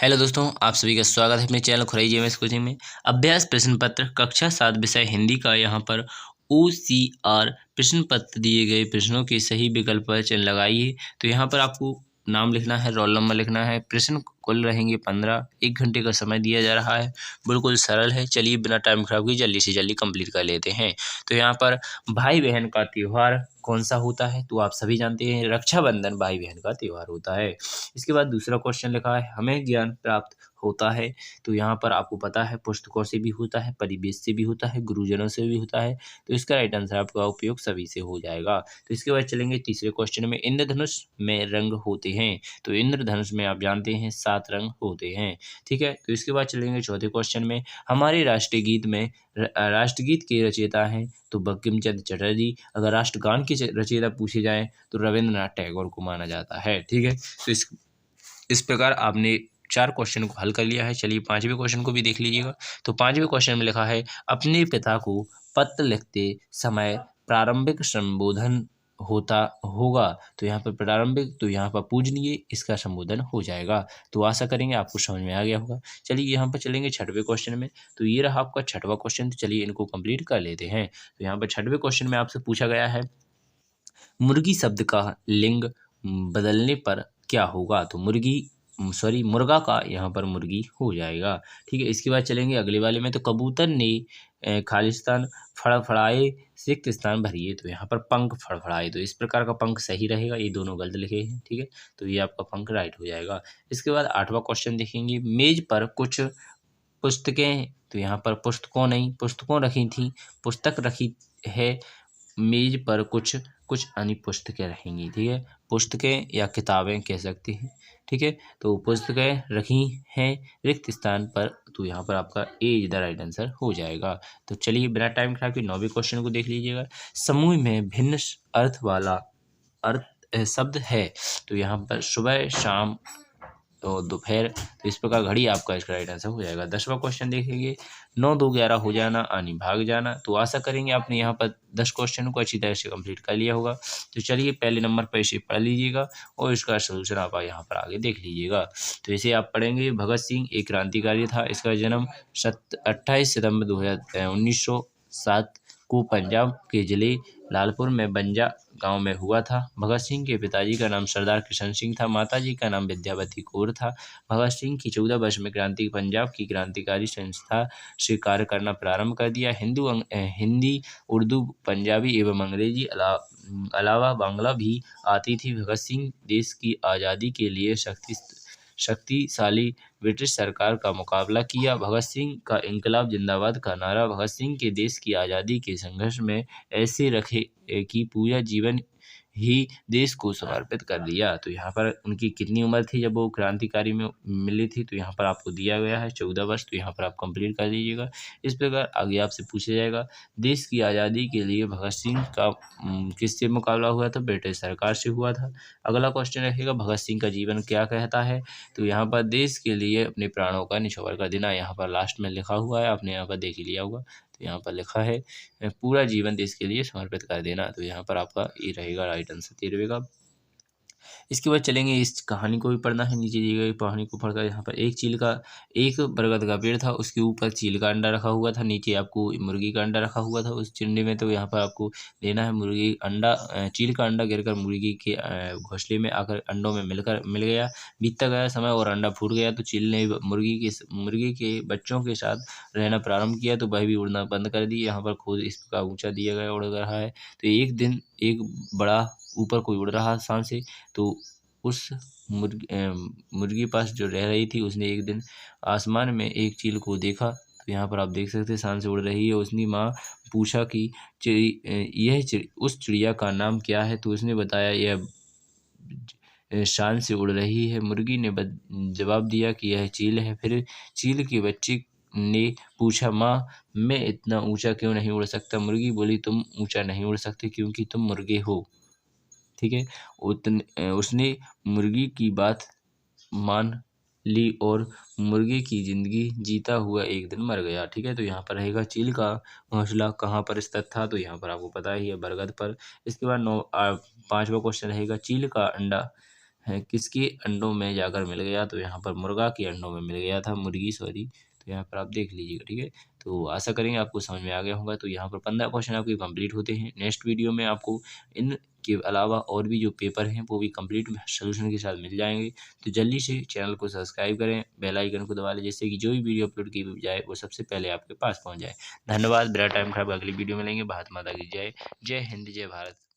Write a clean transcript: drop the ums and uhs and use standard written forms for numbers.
Hello दोस्तों, आप सभी का स्वागत है अपने चैनल खुराई जीएमएस कोचिंग में। अभ्यास प्रश्न पत्र कक्षा 7 विषय हिंदी का यहाँ पर OCR प्रश्न पत्र दिए गए प्रश्नों के सही विकल्प पर चिन्ह लगाइए। तो यहाँ पर आपको नाम लिखना है, रोल नंबर लिखना है। प्रश्न कुल रहेंगे 15, 1 घंटे का समय दिया जा रहा है। बिल्कुल सरल है। चलिए बिना टाइम खराब किए जल्दी से जल्दी कंप्लीट कर लेते हैं। तो यहाँ पर भाई बहन का त्योहार कौन सा होता है? तो आप सभी जानते हैं, रक्षाबंधन भाई बहन का त्योहार होता है। इसके बाद दूसरा क्वेश्चन लिखा है, हमें ज्ञान प्राप्त होता है। तो यहाँ पर आपको पता है पुस्तकों से भी होता है, परिवेश से भी होता है, गुरुजनों से भी होता है। तो इसका राइट आंसर आपका उपयोग सभी से हो जाएगा। तो इसके बाद चलेंगे तीसरे क्वेश्चन में, इंद्रधनुष में रंग होते हैं। तो इंद्रधनुष में आप जानते हैं 7 रंग होते हैं। ठीक है। तो इसके बाद चलेंगे चौथे क्वेश्चन में, हमारे राष्ट्रगीत में राष्ट्रगीत के रचयिता हैं। तो बंकिम चंद्र चटर्जी। अगर राष्ट्रगान के रचयिता पूछे जाएं तो रविंद्रनाथ टैगोर को माना जाता है। ठीक है। तो इस प्रकार आपने 4 क्वेश्चन को हल कर लिया है। चलिए 5वें क्वेश्चन को भी देख लीजिएगा। तो 5वें क्वेश्चन में लिखा है, अपने पिता को पत्र लिखते समय प्रारंभिक संबोधन होता होगा। तो यहाँ पर प्रारंभिक, तो यहाँ पर पूजनीय इसका संबोधन हो जाएगा। तो आशा करेंगे आपको समझ में आ गया होगा। चलिए यहाँ पर चलेंगे 6वें क्वेश्चन में। तो ये रहा आपका 6वां क्वेश्चन। तो चलिए इनको कंप्लीट कर लेते हैं। तो यहाँ पर 6वें क्वेश्चन में आपसे पूछा गया है, मुर्गी शब्द का लिंग बदलने पर क्या होगा? तो मुर्गा का यहाँ पर मुर्गी हो जाएगा। ठीक है। इसके बाद चलेंगे अगले वाले में। तो कबूतर ने खालिस्तान फड़फड़ाए रिक्त स्थान भरिए। तो यहाँ पर पंख फड़फड़ाए, तो इस प्रकार का पंख सही रहेगा, ये दोनों गलत लिखे हैं। ठीक है। तो ये आपका पंख राइट हो जाएगा। इसके बाद 8वां क्वेश्चन देखेंगे, मेज पर कुछ पुस्तकें। तो यहाँ पर पुस्तकों नहीं, पुस्तकों रखी थी, पुस्तक रखी है। मेज पर कुछ कुछ अन्य पुस्तकें रहेंगी। ठीक है। पुस्तकें या किताबें कह सकते हैं। ठीक है। तो पुस्तकें रखी हैं रिक्त स्थान पर। तो यहाँ पर आपका ए इज द राइट आंसर हो जाएगा। तो चलिए बिना टाइम खराब किए 9वें क्वेश्चन को देख लीजिएगा। समूह में भिन्न अर्थ वाला शब्द है। तो यहाँ पर सुबह, शाम और दोपहर। तो इस प्रकार घड़ी आपका इसका राइट आंसर हो जाएगा। 10वां क्वेश्चन देखेंगे, 9 2 11 हो जाना आनी भाग जाना। तो आशा करेंगे आपने यहाँ पर 10 क्वेश्चन को अच्छी तरह से कंप्लीट कर लिया होगा। तो चलिए पहले नंबर पर इसे पढ़ लीजिएगा और इसका सोल्यूशन आप यहाँ पर आगे देख लीजिएगा। तो इसे आप पढ़ेंगे, भगत सिंह एक क्रांतिकारी था। इसका जन्म 28 सितंबर 1907 को पंजाब के जिले लालपुर में बंजा गांव में हुआ था। भगत सिंह के पिताजी का नाम सरदार किशन सिंह था, माताजी का नाम विद्यावती कौर था। भगत सिंह की 14 वर्ष में पंजाब की क्रांतिकारी संस्था से कार्य करना प्रारंभ कर दिया। हिंदी, उर्दू, पंजाबी एवं अंग्रेजी अलावा बांग्ला भी आती थी। भगत सिंह देश की आज़ादी के लिए शक्तिशाली ब्रिटिश सरकार का मुकाबला किया। भगत सिंह का इंकलाब जिंदाबाद का नारा भगत सिंह के देश की आज़ादी के संघर्ष में ऐसे रखे कि पूरा जीवन ही देश को समर्पित कर दिया। तो यहाँ पर उनकी कितनी उम्र थी जब वो क्रांतिकारी में मिली थी? तो यहाँ पर आपको दिया गया है 14 वर्ष। तो यहाँ पर आप कंप्लीट कर लीजिएगा। इस प्रकार आगे आपसे पूछा जाएगा, देश की आज़ादी के लिए भगत सिंह का किससे मुकाबला हुआ था? ब्रिटिश सरकार से हुआ था। अगला क्वेश्चन रहेगा, भगत सिंह का जीवन क्या कहता है? तो यहाँ पर देश के लिए अपने प्राणों का निछावर कर देना, यहाँ पर लास्ट में लिखा हुआ है, आपने यहाँ पर देख ही लिया होगा। तो यहाँ पर लिखा है पूरा जीवन देश के लिए समर्पित कर देना। तो यहाँ पर आपका ये रहेगा राइट आंसर 13वें का। इसके बाद चलेंगे, इस कहानी को भी पढ़ना है। नीचे दी गई कहानी को पढ़कर यहाँ पर एक बरगद का पेड़ था, उसके ऊपर चील का अंडा रखा हुआ था, नीचे आपको मुर्गी का अंडा रखा हुआ था उस चिंडे में। तो यहाँ पर आपको लेना है मुर्गी अंडा, चील का अंडा गिरकर मुर्गी के घोंसले में आकर अंडों में मिल गया। बीतता गया समय और अंडा फूट गया। तो चील ने मुर्गी के बच्चों के साथ रहना प्रारंभ किया। तो वह भी उड़ना बंद कर दी। यहाँ पर खुद इस प्रकार ऊंचा दिया गया उड़ रहा है। तो एक दिन एक बड़ा ऊपर कोई उड़ रहा शान से। तो उस मुर्गी पास जो रह रही थी, उसने एक दिन आसमान में एक चील को देखा। तो यहाँ पर आप देख सकते हैं शान से उड़ रही है। उसने माँ पूछा कि उस चिड़िया का नाम क्या है? तो उसने बताया यह शान से उड़ रही है। मुर्गी ने जवाब दिया कि यह चील है। फिर चील के बच्चे ने पूछा, माँ मैं इतना ऊंचा क्यों नहीं उड़ सकता? मुर्गी बोली, तुम ऊंचा नहीं उड़ सकते क्योंकि तुम मुर्गे हो। ठीक है। उसने मुर्गी की बात मान ली और मुर्गे की जिंदगी जीता हुआ एक दिन मर गया। ठीक है। तो यहाँ पर रहेगा, चील का घोंसला कहाँ पर स्थित था? तो यहाँ पर आपको पता ही है, बरगद पर। इसके बाद 5वां क्वेश्चन रहेगा, चील का अंडा है किसके अंडों में जाकर मिल गया, तो यहाँ पर मुर्गा के अंडों में मिल गया था, मुर्गी सॉरी। तो यहाँ पर आप देख लीजिएगा, ठीक है। तो आशा करेंगे आपको समझ में आ गया होगा। तो यहाँ पर 15 क्वेश्चन आपके कंप्लीट होते हैं। नेक्स्ट वीडियो में आपको इन के अलावा और भी जो पेपर हैं वो भी कंप्लीट सोल्यूशन के साथ मिल जाएंगे। तो जल्दी से चैनल को सब्सक्राइब करें, बेल आइकन को दबा लें, जिससे कि जो भी वीडियो अपलोड की जाए वो सबसे पहले आपके पास पहुँच जाए। धन्यवाद। मेरा टाइम खराब, अगली वीडियो में मिलेंगे। भारत माता की जय। जय हिंद, जय भारत।